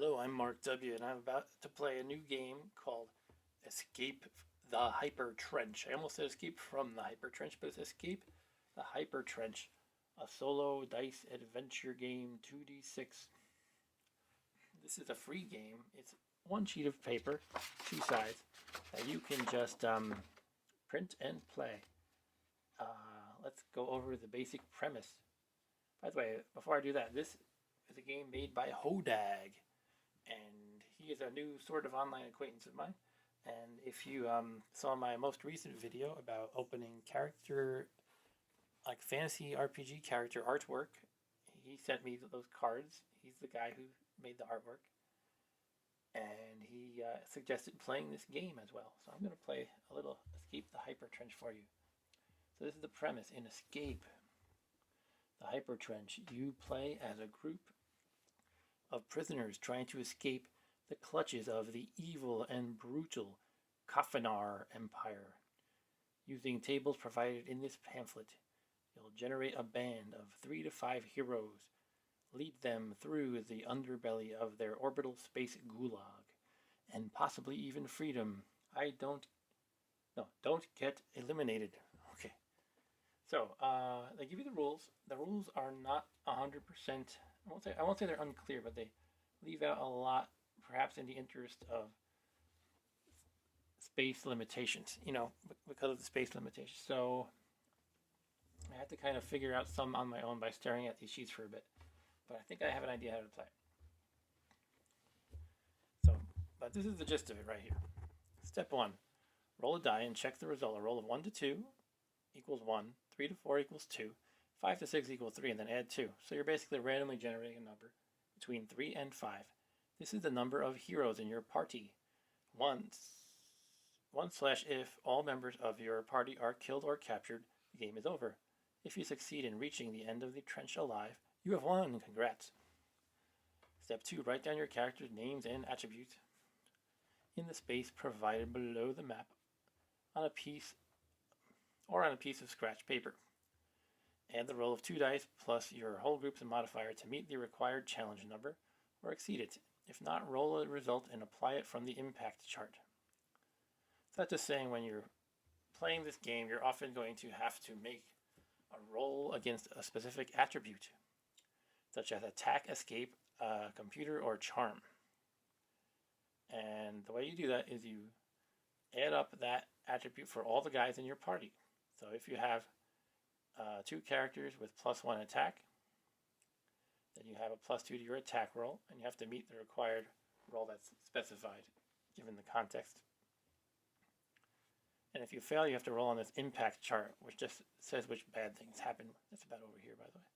Hello, I'm Mark W. and I'm about to play a new game called Escape the Hypertrench. I almost said Escape from the Hypertrench, but it's Escape the Hypertrench, a solo dice adventure game, 2d6. This is a free game. It's one sheet of paper, two sides, that you can just print and play. Let's go over the basic premise. By the way, before I do that, this is a game made by Hodag, and he is a new sort of online acquaintance of mine. And if you saw my most recent video about opening character, like fantasy RPG character artwork, he sent me those cards. He's the guy who made the artwork, and he suggested playing this game as well. So I'm going to play a little Escape the Hypertrench for you. So this is the premise. In Escape the Hypertrench, you play as a group of prisoners trying to escape the clutches of the evil and brutal Kafanar Empire. Using tables provided in this pamphlet, you'll generate a band of 3 to 5 heroes, lead them through the underbelly of their orbital space gulag, and possibly even freedom. Don't get eliminated. Okay. So, they give you the rules. The rules are not 100%. I won't say they're unclear, but they leave out a lot, perhaps in the interest of space limitations, because of the space limitations. So I had to kind of figure out some on my own by staring at these sheets for a bit. But I think I have an idea how to play it. So, but this is the gist of it right here. Step 1. Roll a die and check the result. A roll of 1 to 2 equals 1, 3 to 4 equals 2, 5 to 6 equals 3, and then add 2. So you're basically randomly generating a number between 3 and 5. This is the number of heroes in your party. If all members of your party are killed or captured, the game is over. If you succeed in reaching the end of the trench alive, you have won. Congrats. Step 2. Write down your character's names and attributes in the space provided below the map on a piece of scratch paper. Add the roll of 2 dice plus your whole group's modifier to meet the required challenge number or exceed it. If not, roll a result and apply it from the impact chart. So that's just saying when you're playing this game, you're often going to have to make a roll against a specific attribute, such as attack, escape, computer, or charm. And the way you do that is you add up that attribute for all the guys in your party. So if you have 2 characters with +1 attack, then you have a +2 to your attack roll, and you have to meet the required roll that's specified, given the context. And if you fail, you have to roll on this impact chart, which just says which bad things happen. That's about over here, by the way.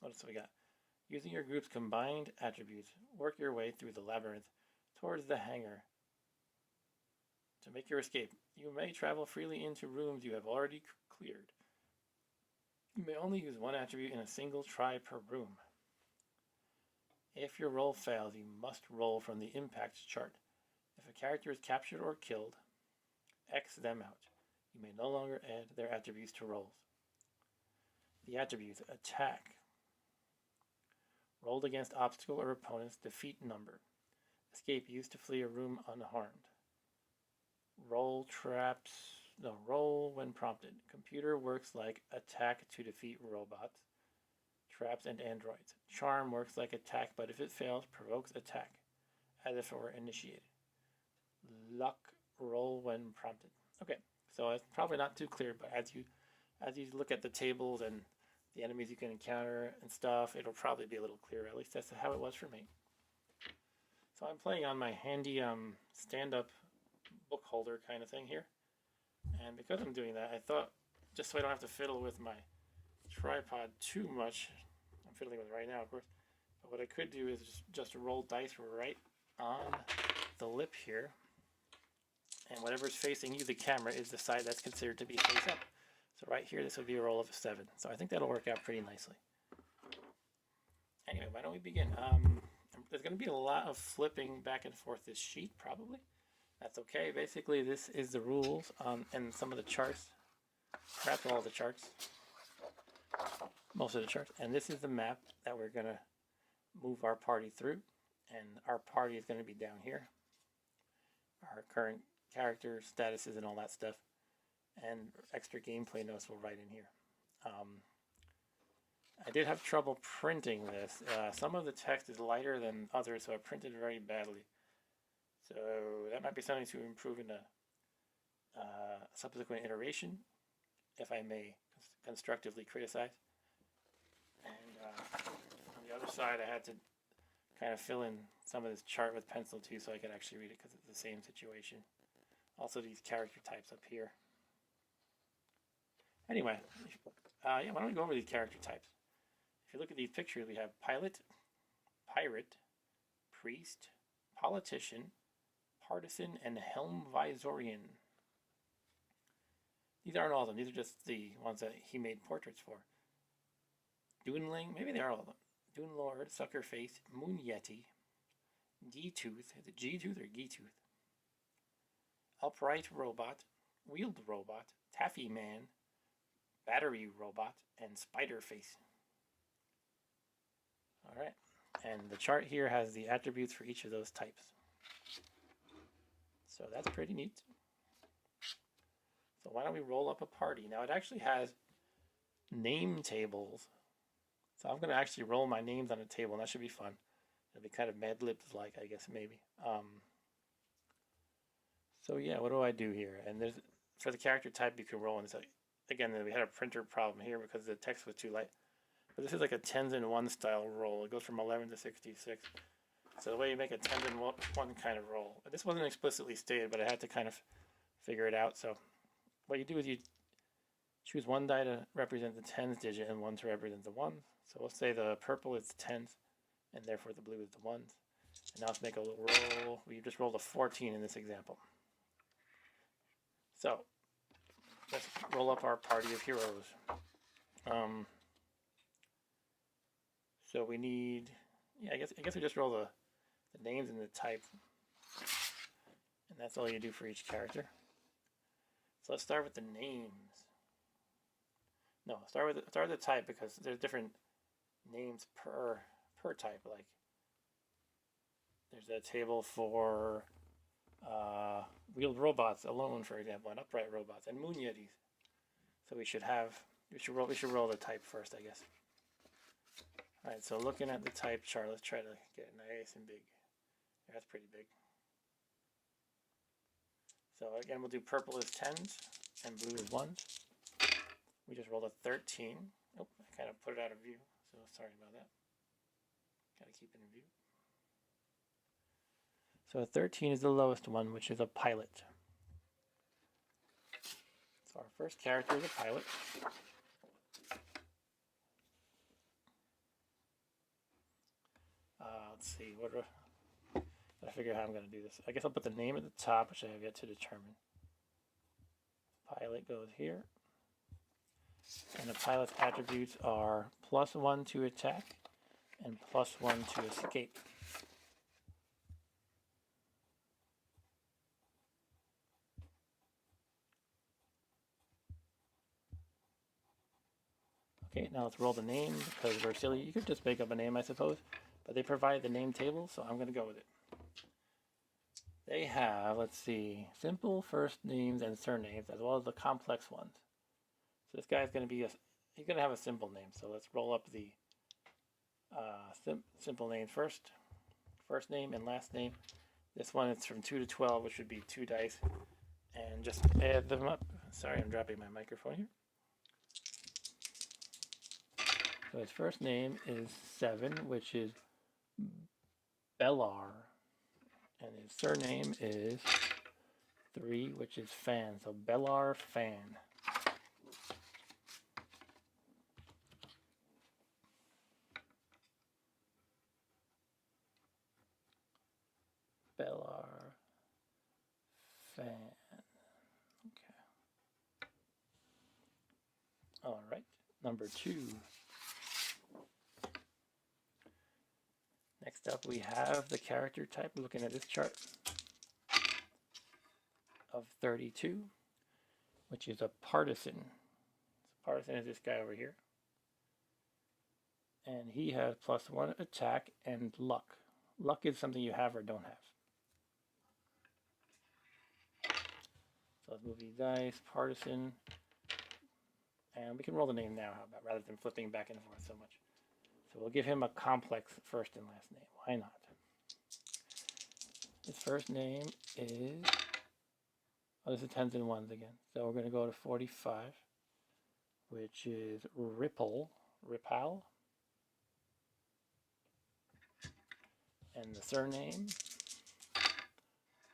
What else have we got? Using your group's combined attributes, work your way through the labyrinth towards the hangar to make your escape. You may travel freely into rooms you have already cleared. You may only use one attribute in a single try per room. If your roll fails, you must roll from the impact chart. If a character is captured or killed, X them out. You may no longer add their attributes to rolls. The attributes: attack, rolled against obstacle or opponent's defeat number. Escape, used to flee a room unharmed. Roll when prompted. Computer works like attack to defeat robots, traps, and androids. Charm works like attack, but if it fails, provokes attack, as if it were initiated. Luck, roll when prompted. Okay, so it's probably not too clear, but as you look at the tables and the enemies you can encounter and stuff, it'll probably be a little clearer. At least that's how it was for me. So I'm playing on my handy stand-up book holder kind of thing here. And because I'm doing that, I thought, just so I don't have to fiddle with my tripod too much, I'm fiddling with it right now, of course, but what I could do is just roll dice right on the lip here. And whatever's facing you, the camera, is the side that's considered to be face up. So right here, this would be a roll of a 7. So I think that'll work out pretty nicely. Anyway, why don't we begin? There's going to be a lot of flipping back and forth this sheet, probably. That's okay. Basically, this is the rules and some of the charts. Perhaps all of the charts. Most of the charts. And this is the map that we're going to move our party through, and our party is going to be down here. Our current character statuses and all that stuff, and extra gameplay notes will write in here. I did have trouble printing this. Some of the text is lighter than others, so I printed very badly. So that might be something to improve in a subsequent iteration, if I may constructively criticize. And on the other side, I had to kind of fill in some of this chart with pencil too, so I could actually read it because it's the same situation. Also, these character types up here. Anyway, yeah, why don't we go over these character types? If you look at these pictures, we have pilot, pirate, priest, politician, partisan, and Helmvisorian. These aren't all of them. These are just the ones that he made portraits for. Duneling, maybe they are all of them. Dunelord, Suckerface, Moon Yeti, G-Tooth. Is it G-Tooth or G-Tooth? Upright Robot, Wheeled Robot, Taffy Man, Battery Robot, and Spiderface. Alright, and the chart here has the attributes for each of those types. So that's pretty neat. So why don't we roll up a party? Now it actually has name tables. So I'm going to actually roll my names on a table, and that should be fun. It'll be kind of Mad Libs-like, I guess, maybe. So yeah, what do I do here? And there's, for the character type, you can roll. And so, again, we had a printer problem here because the text was too light. But this is like a tens and one style roll. It goes from 11 to 66. So the way you make a tens and one kind of roll. This wasn't explicitly stated, but I had to kind of figure it out. So what you do is you choose one die to represent the tens digit and one to represent the ones. So we'll say the purple is the tens, and therefore the blue is the ones. And now let's make a little roll. We just rolled a 14 in this example. So let's roll up our party of heroes. So we need, yeah, I guess we just roll the names and the type, and that's all you do for each character. So let's start with the names. No, start with the type, because there's different names per type. Like there's a table for wheeled robots alone, for example, and upright robots, and moon yetis. So we should roll the type first, I guess. All right, so looking at the type chart, let's try to get it nice and big. Yeah, that's pretty big. So again, we'll do purple is tens and blue is ones. We just rolled a 13. Oh, I kind of put it out of view, so sorry about that. Got to keep it in view. So a 13 is the lowest one, which is a pilot. So our first character is a pilot. Let's see, I figure out how I'm going to do this. I guess I'll put the name at the top, which I have yet to determine. Pilot goes here. And the pilot's attributes are +1 to attack and +1 to escape. Okay, now let's roll the name, because we're silly. You could just make up a name, I suppose, but they provide the name table, so I'm going to go with it. They have, let's see, simple first names and surnames, as well as the complex ones. So this guy's going to be he's going to have a simple name. So let's roll up the simple names first. First name and last name. This one is from 2 to 12, which would be 2 dice. And just add them up. Sorry, I'm dropping my microphone here. So his first name is 7, which is Bellar. And his surname is 3, which is Fan. So Bellar Fan. Bellar Fan. Okay. All right. Number 2. Next up, we have the character type. Looking at this chart of 32, which is a partisan. So partisan is this guy over here. And he has +1 attack and luck. Luck is something you have or don't have. So let's move these dice, partisan. And we can roll the name now, how about, rather than flipping back and forth so much. So we'll give him a complex first and last name. Why not? His first name is... Oh, this is 10s and 1s again. So we're going to go to 45, which is Ripal. And the surname,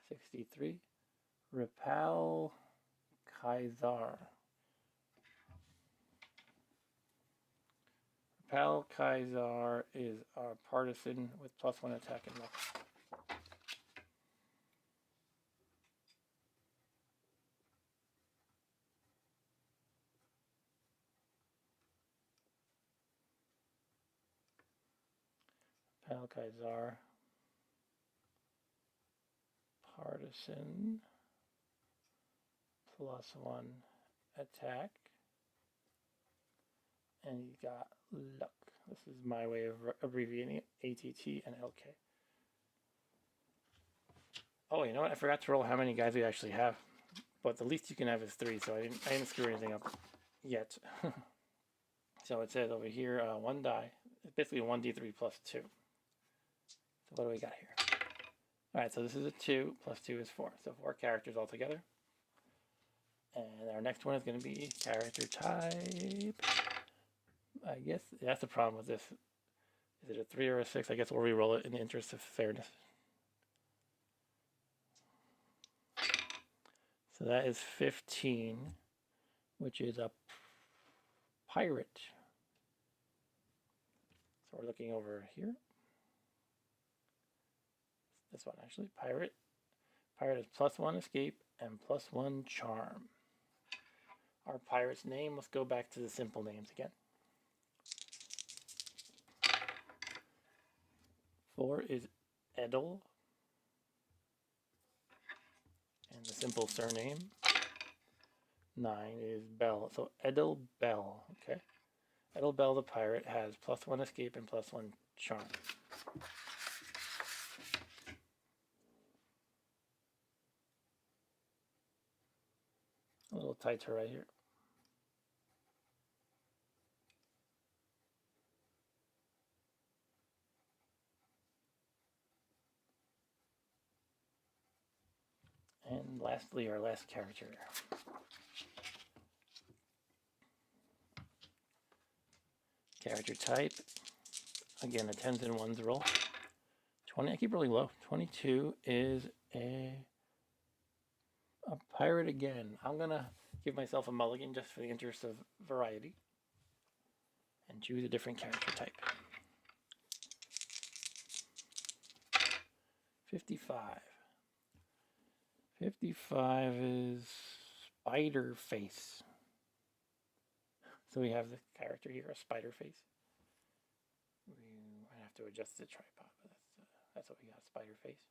63, Ripal Kaisar. Ripal Kaisar is our partisan with +1 attack and luck. Ripal Kaisar, partisan, +1 attack, and you got luck. This is my way of abbreviating it, ATT and LK. Oh, you know what? I forgot to roll how many guys we actually have, but the least you can have is 3, so I didn't screw anything up yet. So it says over here, 1 die. It's basically 1d3 +2. So what do we got here? Alright, so this is a 2, +2 is 4. So 4 characters altogether. And our next one is going to be character type. I guess that's the problem with this. Is it a 3 or a 6? I guess we'll re-roll it in the interest of fairness. So that is 15, which is a pirate. So we're looking over here. This one actually, pirate. Pirate is +1 escape and +1 charm. Our pirate's name, let's go back to the simple names again. 4 is Edel. And the simple surname. 9 is Bell. So Edel Bell, okay. Edel Bell the pirate has +1 escape and +1 charm. A little tighter right here. And lastly, our last character. Character type. Again, a 10s and 1s roll. 20, I keep rolling low. 22 is a pirate again. I'm going to give myself a mulligan just for the interest of variety. And choose a different character type. 55. 55 is Spider Face. So we have the character here, a spider face. We might have to adjust the tripod, but that's what we got, spider face.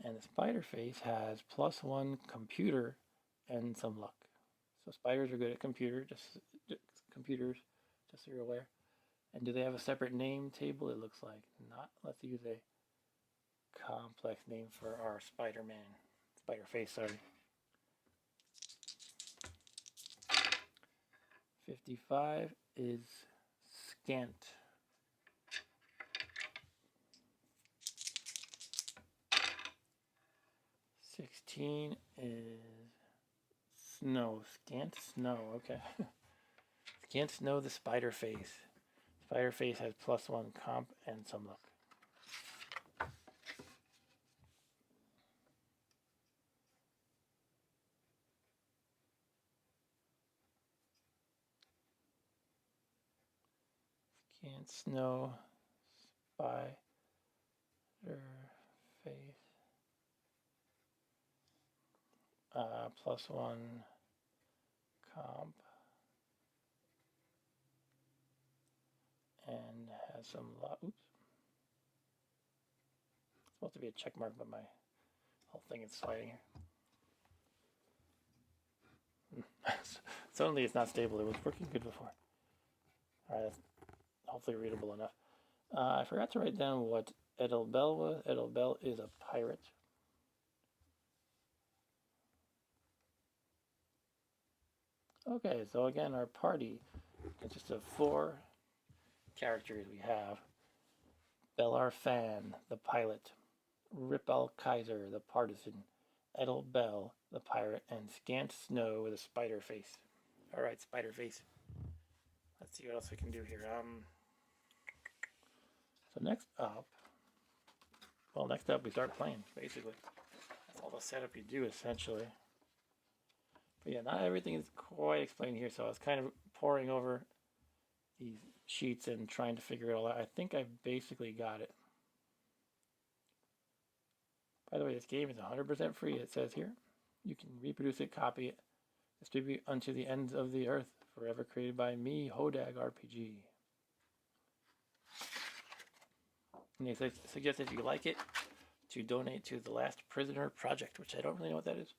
And the spider face has +1 computer and some luck. So spiders are good at computers, just so you're aware. And do they have a separate name table? It looks like not. Let's use a complex name for our Spider-Man. Spider face, sorry. 55 is Scant. 16 is Snow. Scant Snow, okay. Scant Snow the Spider Face. Spider Face has +1 comp and some luck. Scant Snow, Spider Face. +1 comp. And has some luck. Oops. It's supposed to be a check mark, but my whole thing is sliding here. Suddenly it's not stable. It was working good before. Alright, that's hopefully readable enough. I forgot to write down what Edelbel was. Edelbel is a pirate. Okay, so again, our party consists of 4 characters. We have Belar Fan, the pilot, Ripal Kaiser, the partisan, Edel Bell, the pirate, and Scant Snow with a spider face. Alright, spider face. Let's see what else we can do here. So next up, we start playing, basically. That's all the setup you do, essentially. But yeah, not everything is quite explained here, so I was kind of poring over these sheets and trying to figure it all out. I think I basically got it. By the way, this game is 100% free, it says here. You can reproduce it, copy it, distribute unto the ends of the earth, forever created by me, Hodag RPG. And they suggest if you like it, to donate to the Last Prisoner Project, which I don't really know what that is.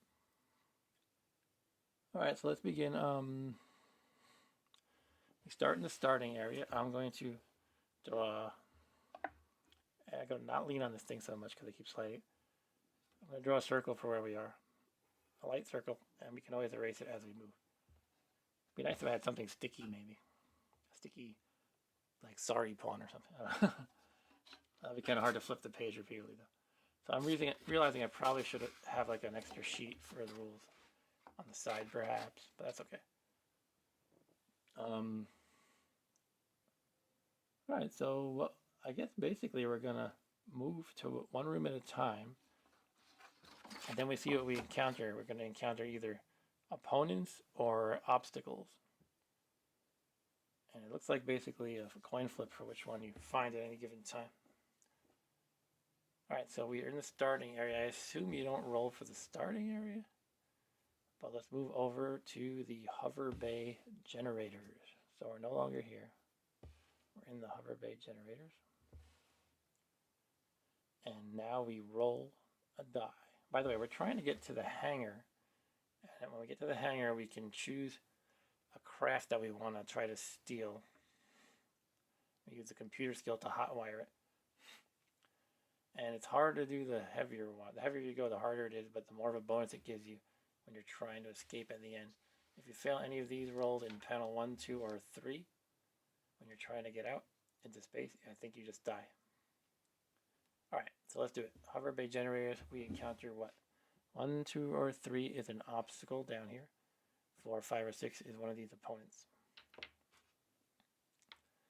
Alright, so let's begin. We start in the starting area. I'm going to draw... I gotta not lean on this thing so much because I keep sliding. I'm going to draw a circle for where we are. A light circle, and we can always erase it as we move. It'd be nice if I had something sticky, maybe. A sticky, like, sorry pawn or something. That'd be kind of hard to flip the page repeatedly, though. So I'm realizing I probably should have, like, an extra sheet for the rules on the side, perhaps, but that's okay. Alright, so I guess basically we're going to move to one room at a time. And then we see what we encounter. We're going to encounter either opponents or obstacles. And it looks like basically a coin flip for which one you find at any given time. Alright, so we are in the starting area. I assume you don't roll for the starting area. But let's move over to the Hover Bay generators. So we're no longer here. We're in the Hover Bay generators. And now we roll a die. By the way, we're trying to get to the hangar. And when we get to the hangar, we can choose a craft that we want to try to steal. We use the computer skill to hotwire it. And it's hard to do the heavier one. The heavier you go, the harder it is, but the more of a bonus it gives you when you're trying to escape at the end. If you fail any of these rolls in panel 1, 2, or 3, when you're trying to get out into space, I think you just die. Alright, so let's do it. Hover Bay generators, we encounter what? 1, 2, or 3 is an obstacle down here. 4, 5, or 6 is one of these opponents.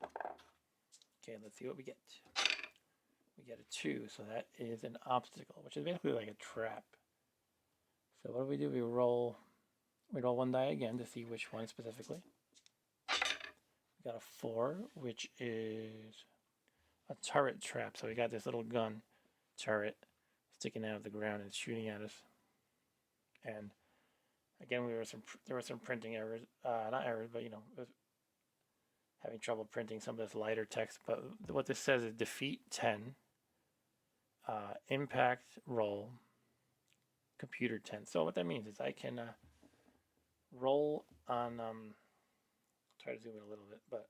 Okay, let's see what we get. We get a 2, so that is an obstacle, which is basically like a trap. So what do? We roll 1 die again to see which one specifically. We got a 4, which is a turret trap. So we got this little gun turret sticking out of the ground and shooting at us. And again, there were some printing errors, not errors, but it was having trouble printing some of this lighter text. But what this says is defeat 10, impact roll, computer 10. So what that means is I can roll on, try to zoom in a little bit, but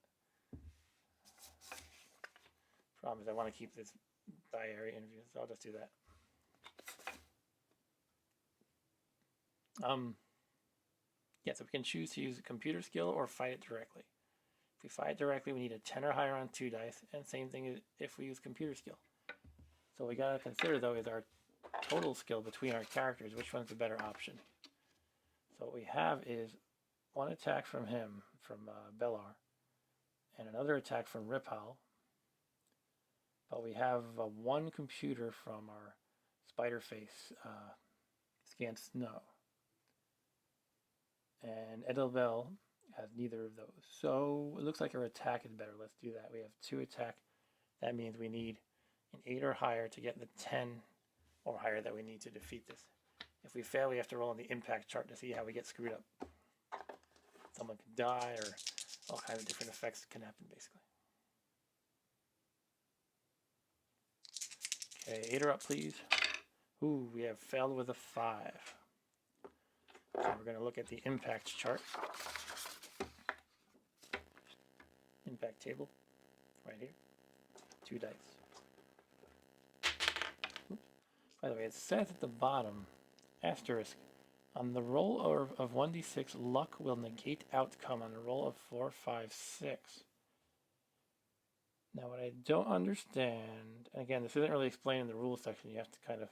problem is I want to keep this diary interview, so I'll just do that. Yeah, so we can choose to use a computer skill or fight it directly. If we fight it directly, we need a 10 or higher on 2 dice, and same thing if we use computer skill. So what we gotta consider though is our total skill between our characters, which one's the better option. So what we have is 1 attack from him, from Belar, and another attack from Ripal. But we have 1 computer from our spider face, Scant Snow. And Edelbel has neither of those. So it looks like our attack is better. Let's do that. We have 2 attack. That means we need an 8 or higher to get the 10 or higher that we need to defeat this. If we fail, we have to roll on the impact chart to see how we get screwed up. Someone can die, or all kinds of different effects can happen, basically. Okay, 8 up, please. Ooh, we have failed with a 5. So we're going to look at the impact chart. impact table right here. 2 dice. Oops. By the way, it says at the bottom, asterisk, on the roll of 1d6, luck will negate outcome on a roll of 4, 5, 6. Now, what I don't understand, and again, this isn't really explained in the rules section, you have to kind of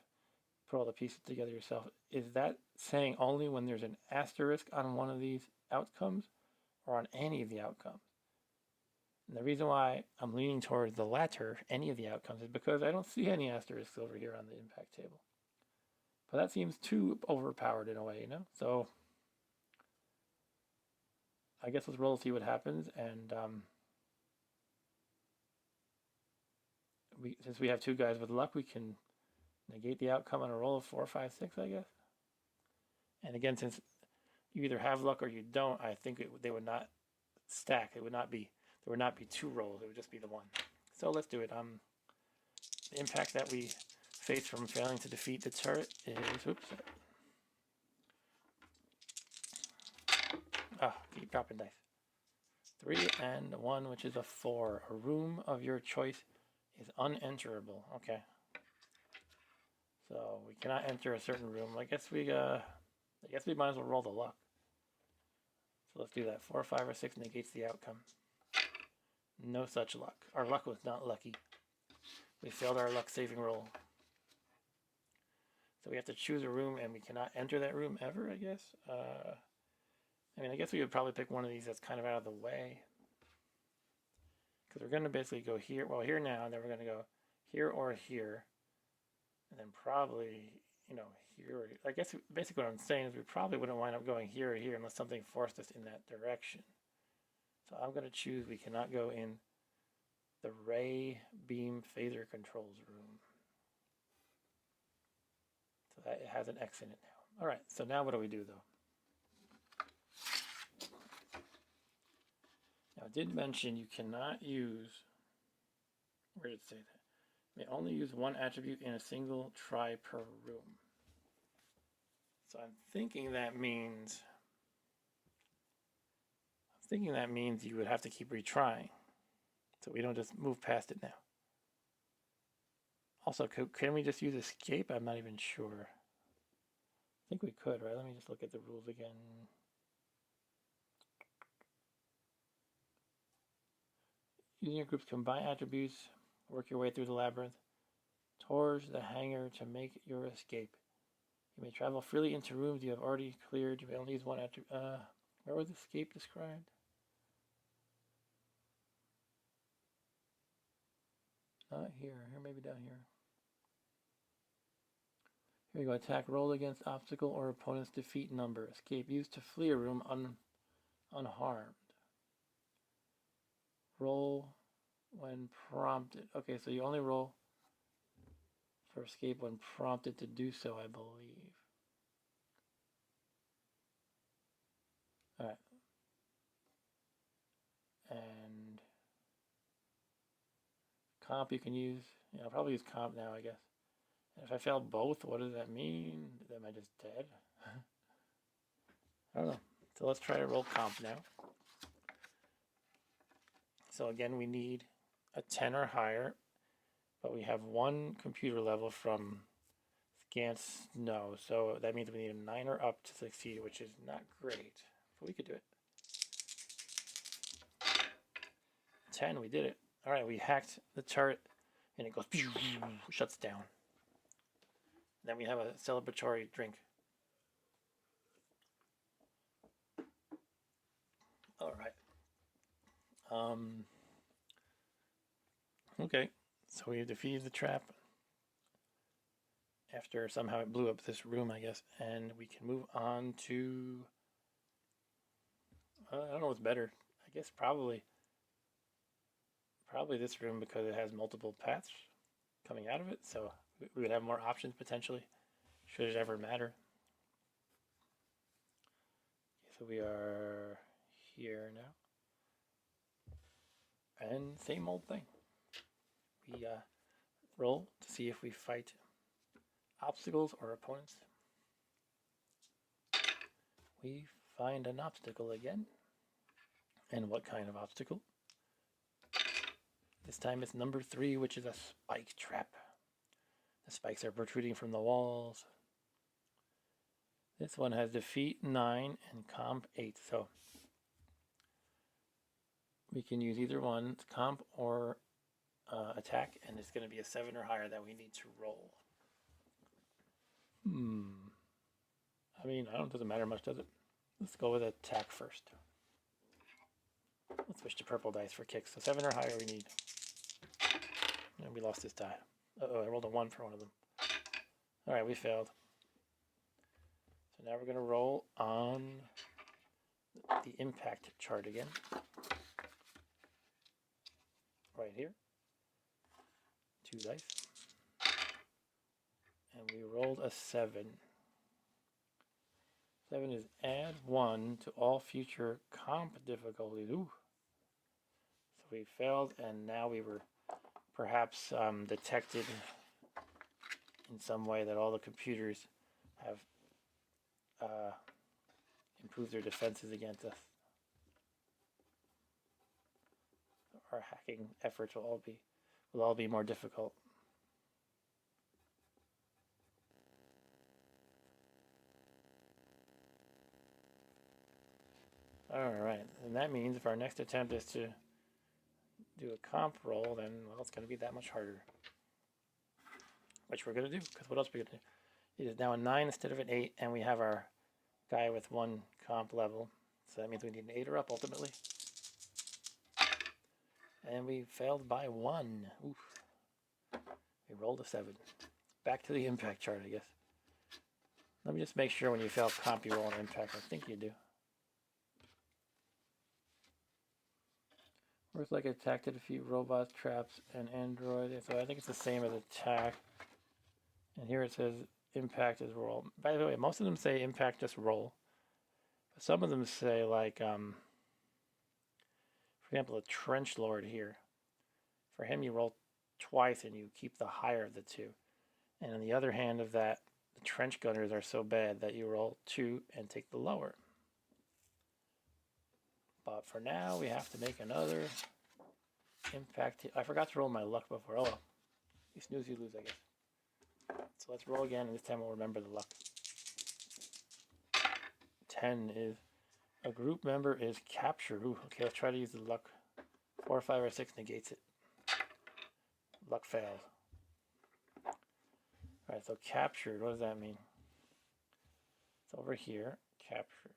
put all the pieces together yourself. Is that saying only when there's an asterisk on one of these outcomes or on any of the outcomes? And the reason why I'm leaning towards the latter, any of the outcomes, is because I don't see any asterisks over here on the impact table. But that seems too overpowered in a way, you know? So I guess let's roll and see what happens. And since we have 2 guys with luck, we can negate the outcome on a roll of 4, 5, 6, I guess. And again, since you either have luck or you don't, I think they would not stack. There would not be 2 rolls. It would just be the one. So let's do it. The impact that we face from failing to defeat the turret is, oops. Keep dropping dice. 3 and 1, which is a 4. A room of your choice is unenterable. Okay. So we cannot enter a certain room. I guess we might as well roll the luck. So let's do that. 4, 5, or 6 negates the outcome. No such luck. Our luck was not lucky. We failed our luck saving roll. So we have to choose a room, and we cannot enter that room ever, I guess. I guess we would probably pick one of these that's kind of out of the way. Because we're going to basically go here. Well, here now, and then we're going to go here or here. And then probably, here. I guess basically what I'm saying is we probably wouldn't wind up going here or here unless something forced us in that direction. So I'm going to choose we cannot go in the ray beam phaser controls room. So that it has an X in it now. All right, so now what do we do though? Now I did mention you cannot use, where did it say that? May only use one attribute in a single try per room. So I'm thinking that means you would have to keep retrying. So we don't just move past it now. Also, can we just use escape? I'm not even sure. I think we could, right? Let me just look at the rules again. Using your group's combine attributes, work your way through the labyrinth towards the hangar to make your escape. You may travel freely into rooms you have already cleared. You may only use one attribute. Where was escape described? Not here. Here, maybe down here. Here you go. Attack roll against obstacle or opponent's defeat number. Escape used to flee a room unharmed. Roll when prompted. Okay, so you only roll for escape when prompted to do so, I believe. Alright. And comp you can use. Yeah, I'll probably use comp now, I guess. And if I fail both, what does that mean? Am I just dead? I don't know. So let's try to roll comp now. So again, we need a 10 or higher, but we have 1 computer level from Scant Snow. So that means we need a 9 or up to succeed, which is not great, but we could do it. 10, we did it. All right, we hacked the turret, and it goes, shuts down. Then we have a celebratory drink. All right. Okay, so we defeated the trap after somehow it blew up this room, I guess, and we can move on to, I don't know what's better. I guess probably this room because it has multiple paths coming out of it, so we would have more options potentially, should it ever matter. Okay, so we are here now. And same old thing. We roll to see if we fight obstacles or opponents. We find an obstacle again. And what kind of obstacle? This time it's number 3, which is a spike trap. The spikes are protruding from the walls. This one has defeat 9 and comp 8, so we can use either one, comp or attack, and it's going to be a 7 or higher that we need to roll. I mean, it doesn't matter much, does it? Let's go with attack first. Let's switch to purple dice for kicks. So 7 or higher we need. And we lost this die. Uh-oh, I rolled a 1 for one of them. Alright, we failed. So now we're going to roll on the impact chart again. Right here. 2 dice. And we rolled a 7. 7 is add 1 to all future comp difficulties. Ooh. So we failed, and now we were perhaps detected in some way that all the computers have improved their defenses against us. Our hacking efforts will all be more difficult. Alright, and that means if our next attempt is to do a comp roll, then, well, it's going to be that much harder. Which we're going to do, because what else are we going to do? It is now a 9 instead of an 8, and we have our guy with 1 comp level. So that means we need an 8 or up, ultimately. And we failed by 1. Oof. We rolled a 7. Back to the impact chart, I guess. Let me just make sure when you fail comp, you roll an impact. I think you do. Works like attack to defeat robots, traps, and androids. So I think it's the same as attack. And here it says impact is roll. By the way, most of them say impact just roll. But some of them say, like, for example, a trench lord here. For him, you roll twice and you keep the higher of the 2. And on the other hand of that, the trench gunners are so bad that you roll 2 and take the lower. But for now, we have to make another impact. I forgot to roll my luck before. Oh well. You snooze, you lose, I guess. So let's roll again, and this time we'll remember the luck. 10 is a group member is captured. Ooh, okay, let's try to use the luck. 4, 5, or 6 negates it. Luck failed. Alright, so captured, what does that mean? It's over here, captured.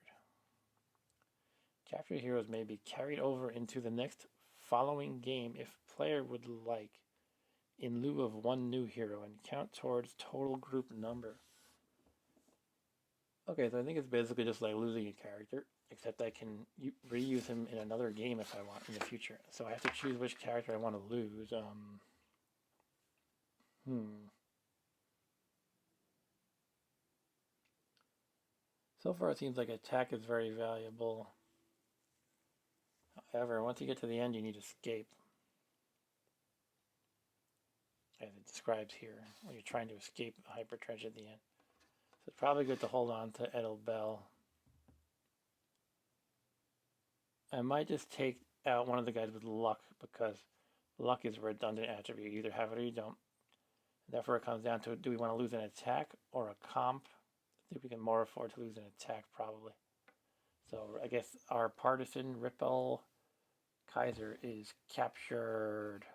Captured heroes may be carried over into the next following game if player would like, in lieu of 1 new hero, and count towards total group number. Okay, so I think it's basically just like losing a character, except I can reuse him in another game if I want in the future. So I have to choose which character I want to lose. So far it seems like attack is very valuable. However, once you get to the end, you need escape. As it describes here, when you're trying to escape the Hypertrench at the end. So it's probably good to hold on to Edelbell. I might just take out one of the guys with luck, because luck is a redundant attribute. You either have it or you don't. Therefore, it comes down to, do we want to lose an attack or a comp? I think we can more afford to lose an attack, probably. So I guess our partisan, Ripple Kaiser, is captured.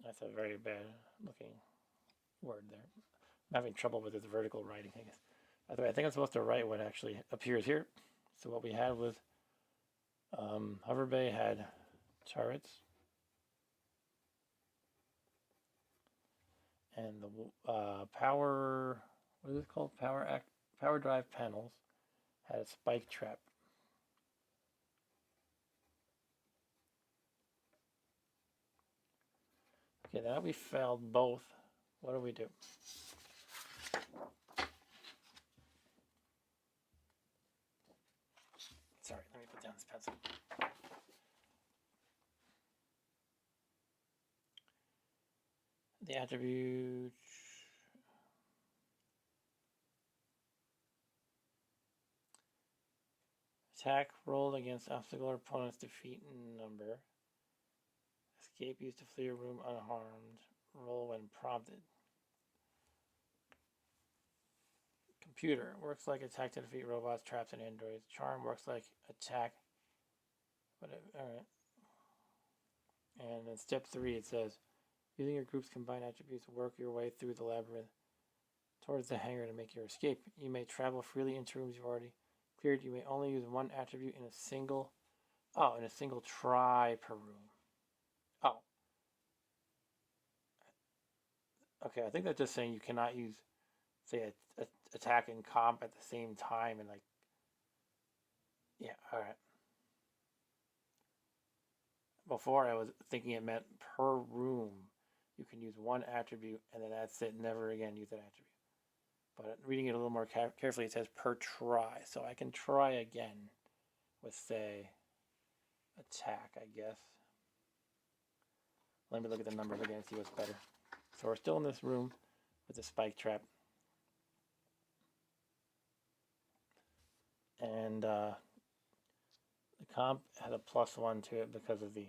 That's a very bad looking word there. I'm having trouble with this vertical writing, I guess. By the way, I think I'm supposed to write what actually appears here. So what we had was Hover Bay had turrets. And the power, what is it called? Power drive panels had a spike trap. Okay, now we failed both. What do we do? Sorry, let me put down this pencil. The attribute. Attack rolled against obstacle or opponent's defeat number. Escape used to flee a room unharmed. Roll when prompted. Computer works like attack to defeat robots, traps, and androids. Charm works like attack. Alright. And in step 3 it says, using your group's combined attributes, work your way through the labyrinth towards the hangar to make your escape. You may travel freely into rooms you've already cleared. You may only use one attribute in a single try per room. Oh. Okay, I think that's just saying you cannot use, say, attack and comp at the same time and like, yeah, alright. Before I was thinking it meant per room you can use one attribute and then that's it, never again use that attribute. But reading it a little more carefully, it says per try. So I can try again with, say, attack, I guess. Let me look at the numbers again and see what's better. So we're still in this room with the spike trap. And the comp has a +1 to it because of the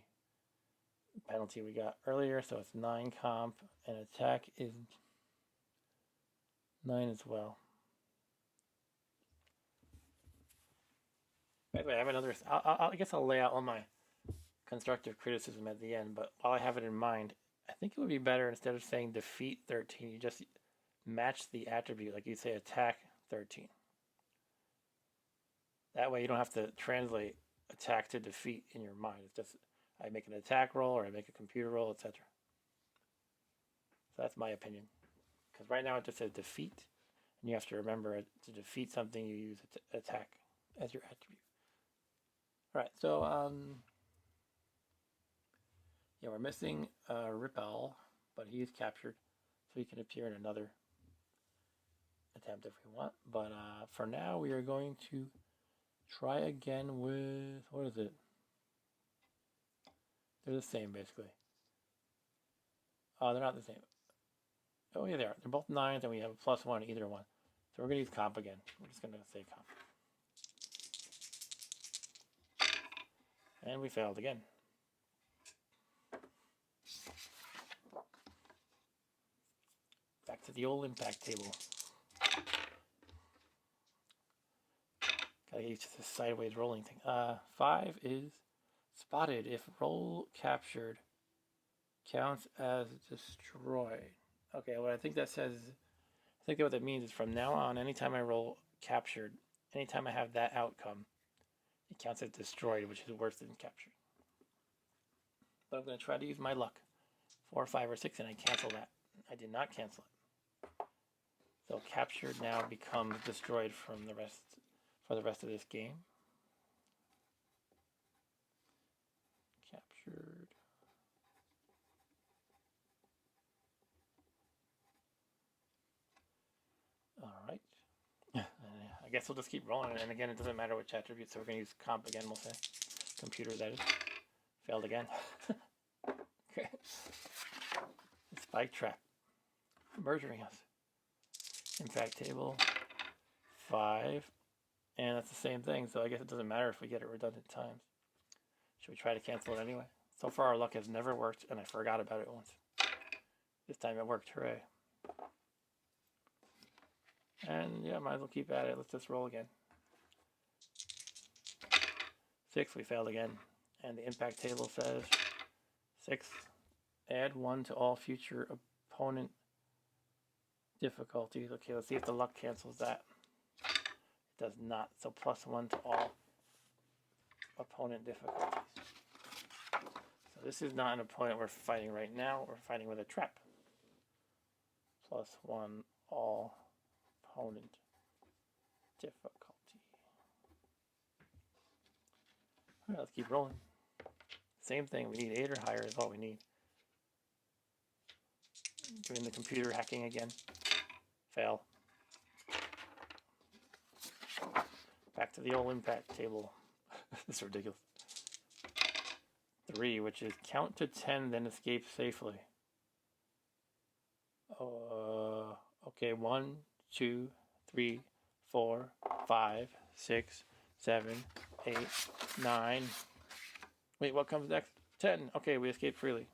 penalty we got earlier. So it's 9 comp, and attack is 9 as well. By the way, I have another. I guess I'll lay out all my constructive criticism at the end, but while I have it in mind, I think it would be better instead of saying defeat 13, you just match the attribute, like you say attack 13. That way you don't have to translate attack to defeat in your mind. It's just I make an attack roll or I make a computer roll, etc. So that's my opinion. Because right now it just says defeat, and you have to remember to defeat something you use attack as your attribute. Alright, so yeah, we're missing Ripel, but he is captured, so he can appear in another attempt if we want. But for now, we are going to try again with, what is it? They're the same, basically. Oh, they're not the same. Oh, yeah, they are. They're both 9s, and we have a +1 either one. So we're going to use comp again. We're just going to say comp. And we failed again. Back to the old impact table. Gotta get used to this sideways rolling thing. 5 is spotted if roll captured counts as destroyed. Okay, what I think that says, I think what that means is from now on, anytime I roll captured, anytime I have that outcome, it counts as destroyed, which is worse than captured. But I'm going to try to use my luck. 4, 5, or 6, and I cancel that. I did not cancel it. So captured now becomes destroyed from the rest for the rest of this game. Captured. Alright. I guess we'll just keep rolling. And again, it doesn't matter which attribute, so we're going to use comp again, we'll say. Computer, that is. Failed again. Okay. Spike trap. Murdering us. Impact table. 5. And that's the same thing, so I guess it doesn't matter if we get it redundant times. Should we try to cancel it anyway? So far our luck has never worked, and I forgot about it once. This time it worked, hooray. And yeah, might as well keep at it. Let's just roll again. 6, we failed again. And the impact table says 6. Add 1 to all future opponent difficulties. Okay, let's see if the luck cancels that. It does not. So +1 to all opponent difficulties. So this is not an opponent we're fighting right now. We're fighting with a trap. +1 all opponent difficulty. Alright, let's keep rolling. Same thing, we need 8 or higher is all we need. Doing the computer hacking again. Fail. Back to the old impact table. This is ridiculous. 3, which is count to 10, then escape safely. Okay, 1, 2, 3, 4, 5, 6, 7, 8, 9. Wait, what comes next? 10. Okay, we escaped freely.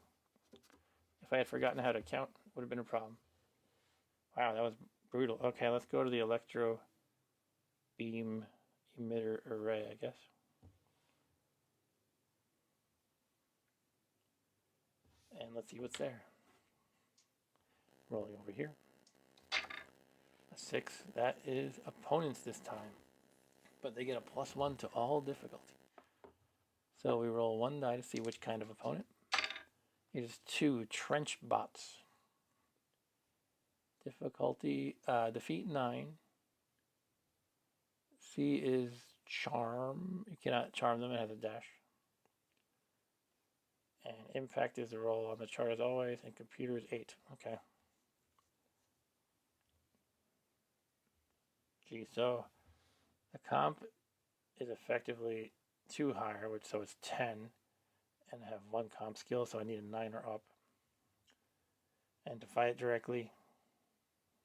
If I had forgotten how to count, it would have been a problem. Wow, that was brutal. Okay, let's go to the electro beam emitter array, I guess. And let's see what's there. Rolling over here. A 6. That is opponents this time. But they get a +1 to all difficulty. So we roll 1 die to see which kind of opponent. It is 2 trench bots. Difficulty, defeat 9. C is charm. You cannot charm them, it has a dash. And impact is the roll on the chart as always, and computer is 8. Okay. Gee, so the comp is effectively 2 higher, which so it's 10, and I have 1 comp skill, so I need a 9 or up. And to fight directly,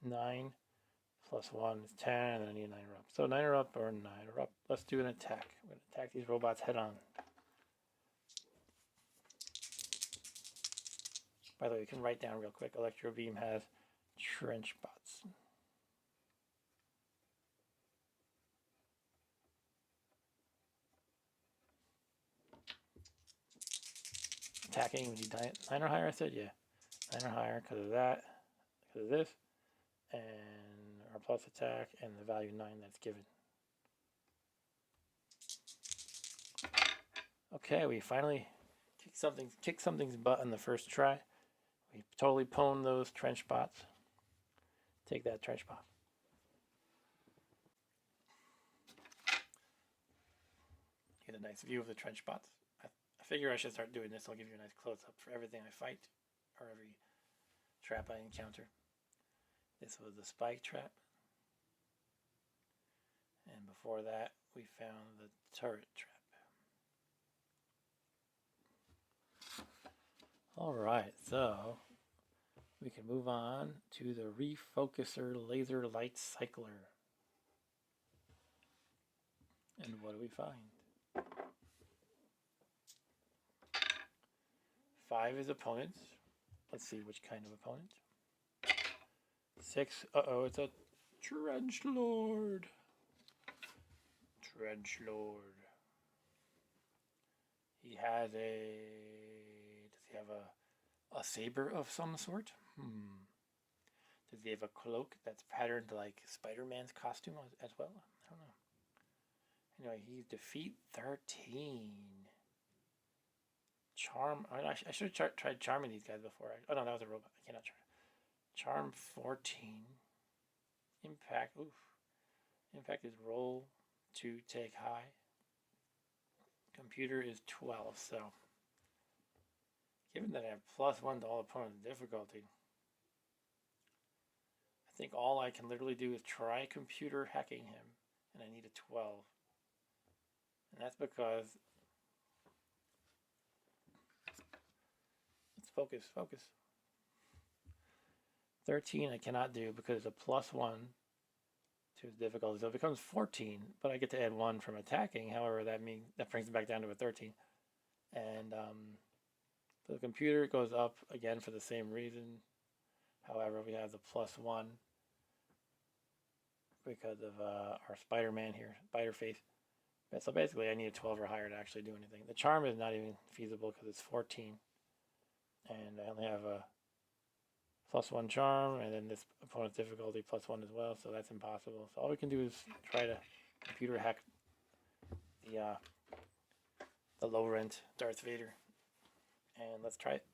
9 plus 1 is 10, and I need a 9 or up. So 9 or up or 9 or up. Let's do an attack. I'm going to attack these robots head on. By the way, you can write down real quick. Electro Beam has trench bots. Attacking, we need 9 or higher, I said? Yeah. 9 or higher because of that, because of this, and our plus attack, and the value 9 that's given. Okay, we finally kicked something's butt on the first try. We totally pwned those trench bots. Take that, trench bot. Get a nice view of the trench bots. I figure I should start doing this. I'll give you a nice close-up for everything I fight, or every trap I encounter. This was the spike trap. And before that, we found the turret trap. Alright, so we can move on to the refocuser laser light cycler. And what do we find? 5 is opponents. Let's see which kind of opponent. 6, it's a Trench Lord. Trench Lord. He has does he have a saber of some sort? Does he have a cloak that's patterned like Spider-Man's costume as well? I don't know. Anyway, he's defeat 13. Charm. I should have tried charming these guys before. Oh no, that was a robot. I cannot try. Charm 14. Impact. Oof. Impact is roll to take high. Computer is 12. So, given that I have +1 to all opponents' difficulty, I think all I can literally do is try computer hacking him, and I need a 12. And that's because. Let's focus. 13 I cannot do because it's a +1 to his difficulty. So it becomes 14, but I get to add 1 from attacking. However, that brings it back down to a 13. And for the computer, goes up again for the same reason. However, we have the +1 because of our Spider-Man here, Spider-Face. So basically, I need a 12 or higher to actually do anything. The charm is not even feasible because it's 14. And I only have a +1 charm, and then this opponent's difficulty +1 as well, so that's impossible. So all we can do is try to computer hack the low-rent Darth Vader. And let's try it.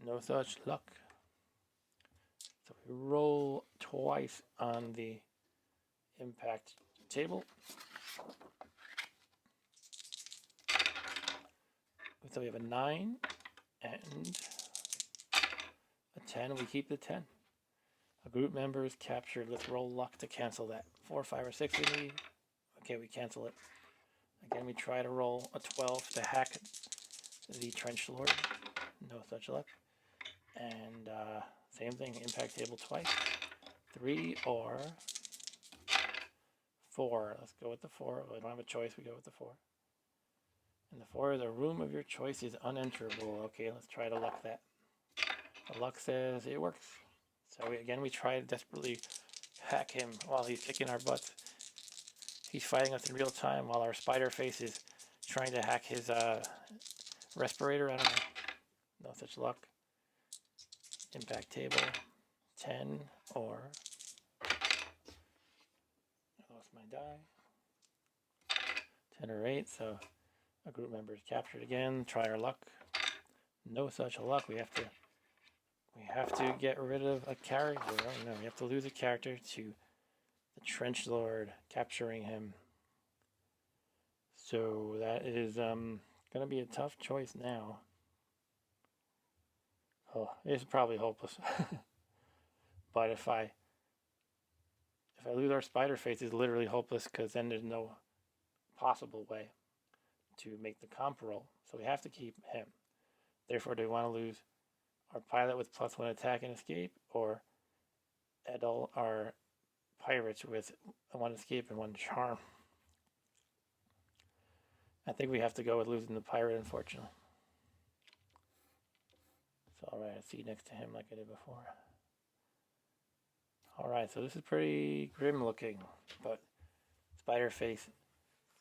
No such luck. So we roll twice on the impact table. So we have a 9 and a 10. We keep the 10. A group member is captured. Let's roll luck to cancel that. 4, 5, or 6 we need. Okay, we cancel it. Again, we try to roll a 12 to hack the Trench Lord. No such luck. And same thing, impact table twice. 3 or 4. Let's go with the 4. We don't have a choice, we go with the 4. And the 4, the room of your choice is unenterable. Okay, let's try to luck that. The luck says it works. So again, we try to desperately hack him while he's kicking our butts. He's fighting us in real time while our spider face is trying to hack his respirator. I don't know. No such luck. Impact table. 10 or... I lost my die. 10 or 8, so a group member is captured again. Try our luck. No such luck. We have to get rid of a character. Oh no, we have to lose a character to the Trench Lord, capturing him. So that is gonna be a tough choice now. Oh, it's probably hopeless. But if I lose our spider face, it's literally hopeless, because then there's no possible way to make the comp roll. So we have to keep him. Therefore, do we want to lose our pilot with +1 attack and escape, or adult our pirates with 1 escape and 1 charm? I think we have to go with losing the pirate, unfortunately. So alright, I see next to him like I did before. Alright, so this is pretty grim looking, but Spiderface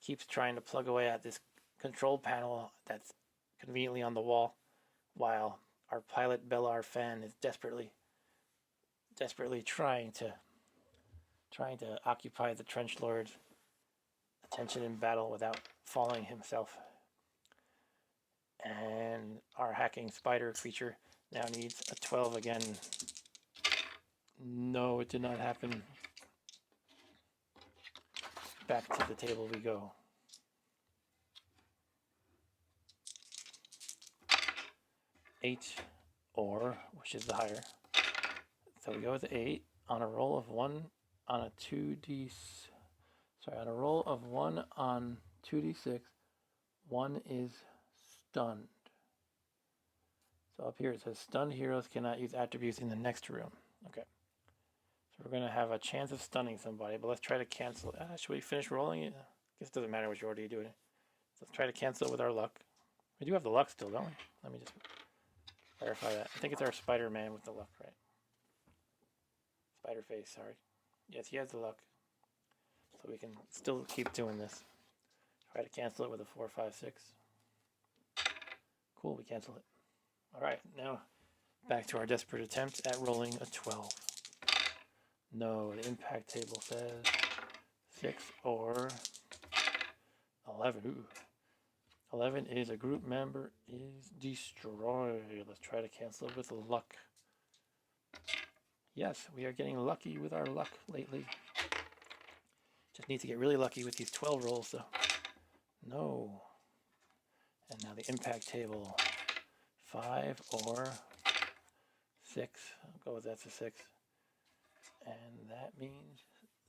keeps trying to plug away at this control panel that's conveniently on the wall, while our pilot Bellar Fan is desperately trying to occupy the Trench Lord's attention in battle without falling himself. And our hacking spider creature now needs a 12 again. No, it did not happen. Back to the table we go. Eight, or, which is the higher. So we go with 8 on a roll of 1 on a 2d. Sorry, on a roll of 1 on 2d6, 1 is stunned. So up here it says stunned heroes cannot use attributes in the next room. Okay. So we're going to have a chance of stunning somebody, but let's try to cancel it. Should we finish rolling it? I guess it doesn't matter which order you do it. So let's try to cancel it with our luck. We do have the luck still, don't we? Let me just verify that. I think it's our Spider-Man with the luck, right? Spider-Face, sorry. Yes, he has the luck. So we can still keep doing this. Try to cancel it with a 4, 5, 6. Cool, we cancel it. Alright, now back to our desperate attempt at rolling a 12. No, the impact table says 6 or 11. Ooh. 11 is a group member is destroyed. Let's try to cancel it with luck. Yes, we are getting lucky with our luck lately. Just need to get really lucky with these 12 rolls though. No. And now the impact table. 5 or 6. I'll go with that's a 6. And that means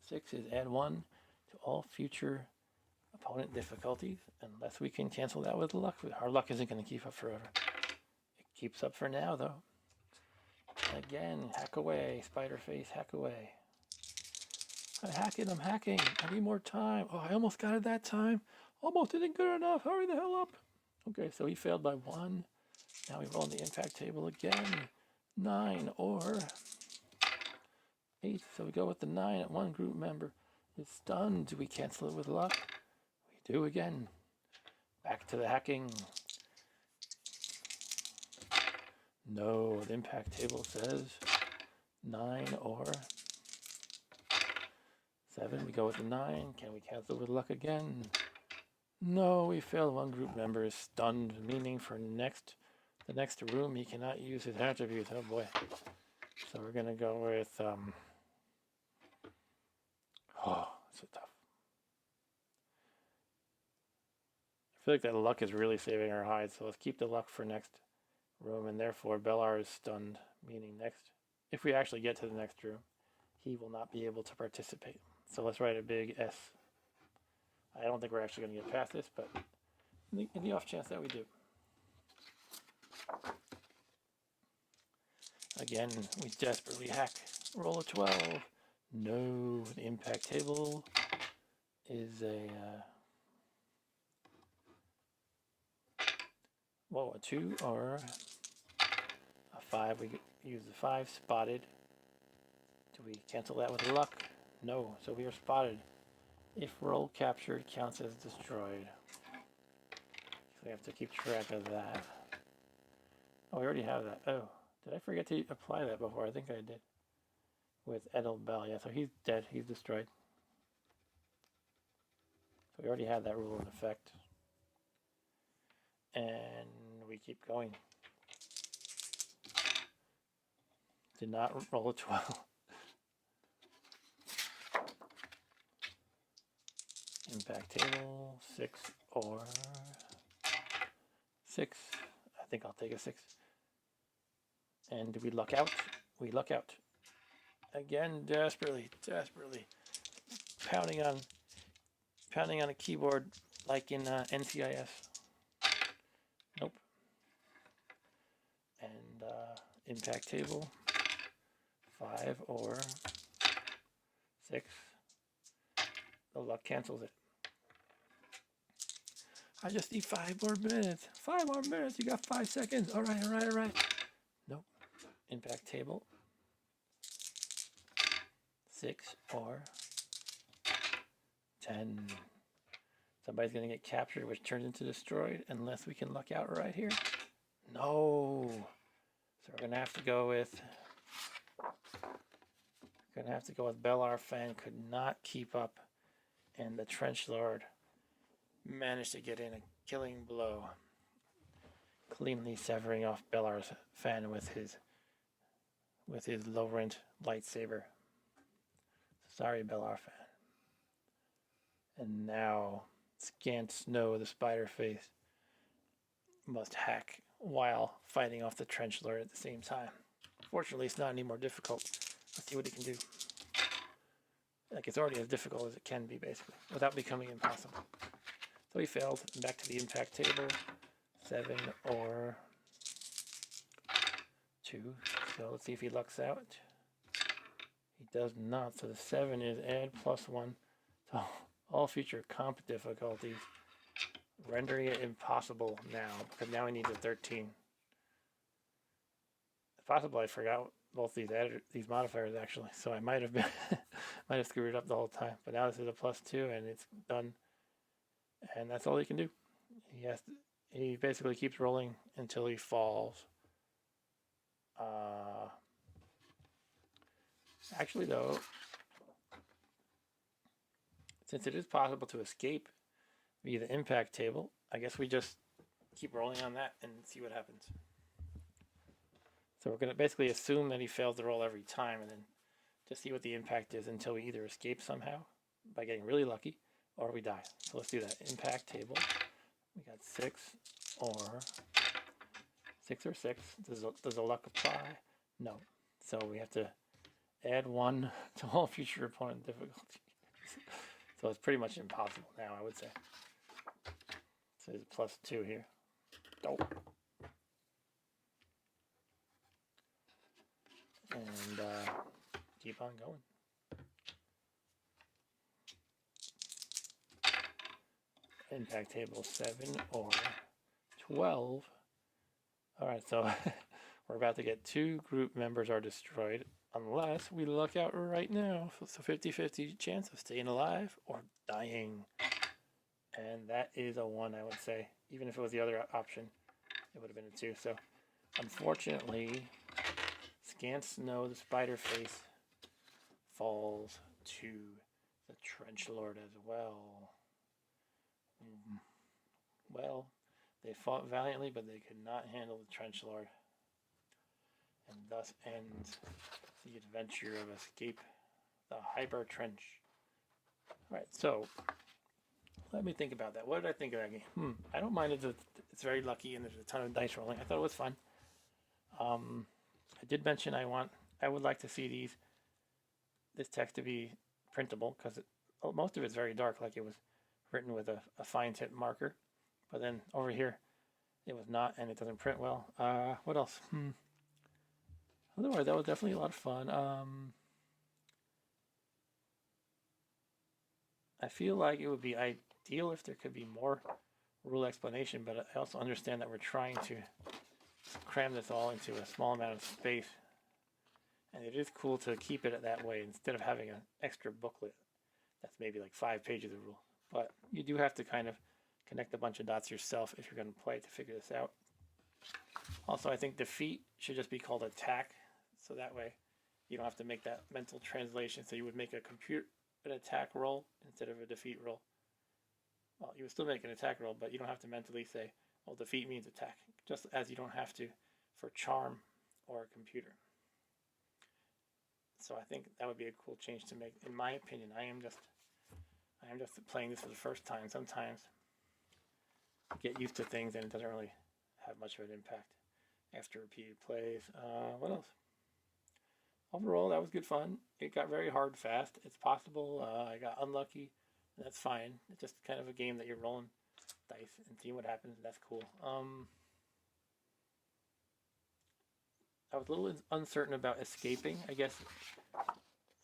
6 is add 1 to all future opponent difficulties, unless we can cancel that with luck. Our luck isn't going to keep up forever. It keeps up for now, though. Again, hack away, Spiderface, hack away. I'm hacking. I need more time. Oh, I almost got it that time. Almost isn't good enough. Hurry the hell up. Okay, so he failed by 1. Now we roll on the impact table again. 9 or 8. So we go with the 9 at 1 group member is stunned. Do we cancel it with luck? We do again. Back to the hacking. No, the impact table says 9 or 7. We go with the 9. Can we cancel with luck again? No, we failed. 1 group member is stunned, meaning for the next room he cannot use his attributes. Oh boy. So we're gonna go with oh, so tough. I feel like that luck is really saving our hide, so let's keep the luck for next room, and therefore Bellar is stunned, meaning if we actually get to the next room, he will not be able to participate. So let's write a big S. I don't think we're actually going to get past this, but in the off chance that we do. Again, we desperately hack. Roll a 12. No, the impact table is a Whoa, a 2 or a 5. We use the 5, spotted. Do we cancel that with luck? No, so we are spotted. If roll captured counts as destroyed. So we have to keep track of that. Oh, we already have that. Oh, did I forget to apply that before? I think I did. With Edel Bell, yeah, so he's dead. He's destroyed. So we already had that rule in effect. And we keep going. Did not roll a 12. Impact table, 6 or 6. I think I'll take a 6. And do we luck out? We luck out. Again, desperately pounding on a keyboard like in NCIS. Nope. And impact table, 5 or 6. The luck cancels it. I just need 5 more minutes. 5 more minutes. You got 5 seconds. All right. Nope. Impact table, 6 or 10. Somebody's going to get captured, which turns into destroyed, unless we can luck out right here. No. So we're going to have to go with... Bellar Fan could not keep up, and the Trench Lord managed to get in a killing blow, cleanly severing off Bellar's Fan with his low-rent lightsaber. Sorry, Bellar Fan. And now Scant Snow, the Spider Face, must hack while fighting off the Trench Lord at the same time. Fortunately, it's not any more difficult. Let's see what he can do. Like, it's already as difficult as it can be, basically, without becoming impossible. So he failed. Back to the impact table. 7 or 2. So let's see if he lucks out. He does not. So the 7 is add +1 to all future comp difficulties, rendering it impossible now, because now he needs a 13. It's possible I forgot both these modifiers actually, so I might have screwed it up the whole time. But now this is a +2 and it's done, and that's all he can do. He basically keeps rolling until he falls. Actually, though, since it is possible to escape via the impact table, I guess we just keep rolling on that and see what happens. So we're going to basically assume that he fails to roll every time and then just see what the impact is until we either escape somehow by getting really lucky or we die. So let's do that. Impact table. We got 6 or 6. Does the luck apply? No. So we have to add 1 to all future opponent difficulties. So it's pretty much impossible now, I would say. So there's +2 here. Oh. And keep on going. Impact table 7 or 12. All right, so we're about to get 2 group members are destroyed unless we luck out right now. So 50-50 chance of staying alive or dying. And that is a 1, I would say. Even if it was the other option, it would have been a 2. So unfortunately, Scant Snow, the Spider Face, falls to the Trench Lord as well. Well, they fought valiantly, but they could not handle the Trench Lord. And thus ends the adventure of Escape the Hypertrench. Alright, so let me think about that. What did I think of that game? I don't mind it. It's very lucky and there's a ton of dice rolling. I thought it was fun. I did mention I would like to see this text to be printable, because most of it's very dark, like it was written with a fine tip marker. But then over here, it was not, and it doesn't print well. What else? Otherwise, that was definitely a lot of fun. I feel like it would be ideal if there could be more rule explanation, but I also understand that we're trying to cram this all into a small amount of space. And it is cool to keep it that way instead of having an extra booklet that's maybe like 5 pages of rules. But you do have to kind of connect a bunch of dots yourself if you're going to play to figure this out. Also, I think defeat should just be called attack, so that way you don't have to make that mental translation. So you would make an attack roll instead of a defeat roll. Well, you would still make an attack roll, but you don't have to mentally say, well, defeat means attack, just as you don't have to for charm or a computer. So I think that would be a cool change to make. In my opinion, I am just playing this for the first time. Sometimes you get used to things and it doesn't really have much of an impact after repeated plays. What else? Overall, that was good fun. It got very hard fast. It's possible I got unlucky. That's fine. It's just kind of a game that you're rolling dice and seeing what happens. That's cool. I was a little uncertain about escaping. I guess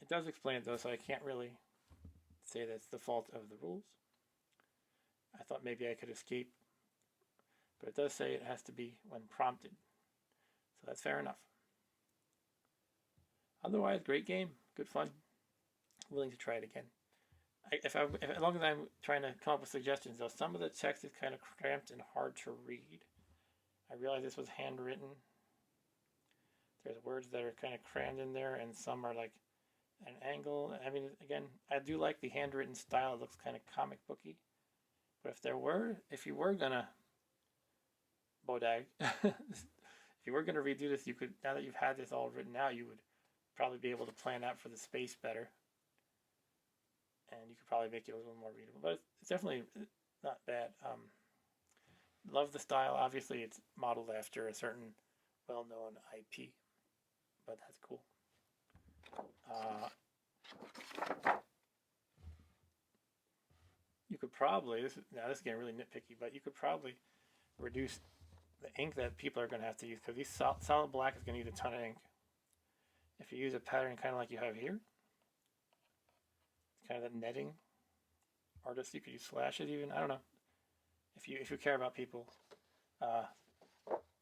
it does explain it though, so I can't really say that's the fault of the rules. I thought maybe I could escape, but it does say it has to be when prompted, so that's fair enough. Otherwise, great game, good fun. Willing to try it again. As long as I'm trying to come up with suggestions, though, some of the text is kind of cramped and hard to read. I realize this was handwritten. There's words that are kind of crammed in there, and some are like an angle. I mean, again, I do like the handwritten style. It looks kind of comic booky. But if you were gonna, Hodag, if you were gonna redo this, you could, now that you've had this all written out, you would probably be able to plan out for the space better. And you could probably make it a little more readable. But it's definitely not bad. Love the style. Obviously, it's modeled after a certain well-known IP. But that's cool. You could probably, this is getting really nitpicky, but you could probably reduce the ink that people are going to have to use, because these solid black is going to use a ton of ink. If you use a pattern kind of like you have here, it's kind of that netting, or just you could use slashes even. I don't know. If you care about people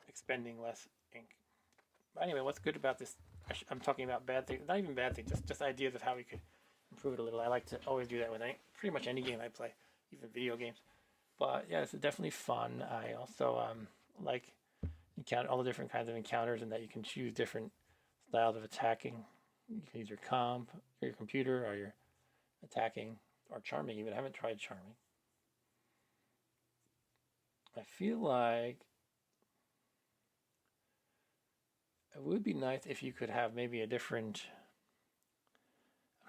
expending less ink. But anyway, what's good about this? I'm talking about bad things, not even bad things, just ideas of how we could improve it a little. I like to always do that with pretty much any game I play, even video games. But yeah, this is definitely fun. I also like all the different kinds of encounters, and that you can choose different styles of attacking. You can use your comp, or your computer, or your attacking, or charming even. I haven't tried charming. I feel like it would be nice if you could have maybe a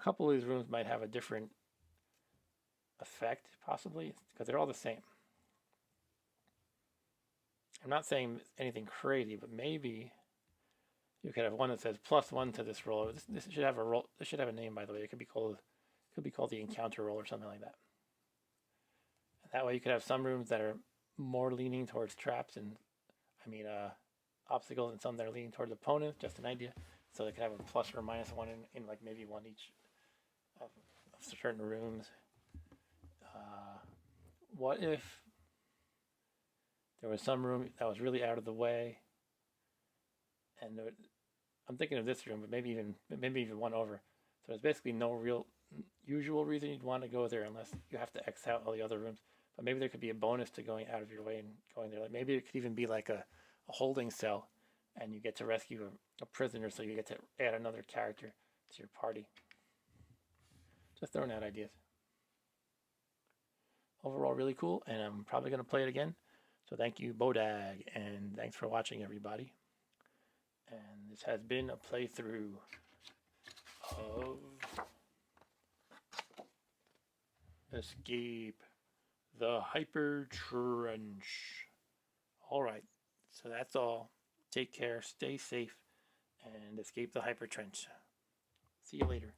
couple of these rooms might have a different effect, possibly, because they're all the same. I'm not saying anything crazy, but maybe you could have one that says +1 to this roll. This should have a roll. This should have a name, by the way. It could be called the encounter roll or something like that. And that way, you could have some rooms that are more leaning towards traps and, obstacles, and some that are leaning towards opponents. Just an idea. So they could have a plus or minus one in like maybe one each of certain rooms. What if there was some room that was really out of the way, and I'm thinking of this room, but maybe even one over. So there's basically no real usual reason you'd want to go there unless you have to X out all the other rooms. But maybe there could be a bonus to going out of your way and going there. Like maybe it could even be like a holding cell, and you get to rescue a prisoner, so you get to add another character to your party. Just throwing out ideas. Overall, really cool, and I'm probably going to play it again. So thank you, Hodag, and thanks for watching, everybody. And this has been a playthrough of Escape the Hypertrench. Alright, so that's all. Take care, stay safe, and escape the Hypertrench. See you later.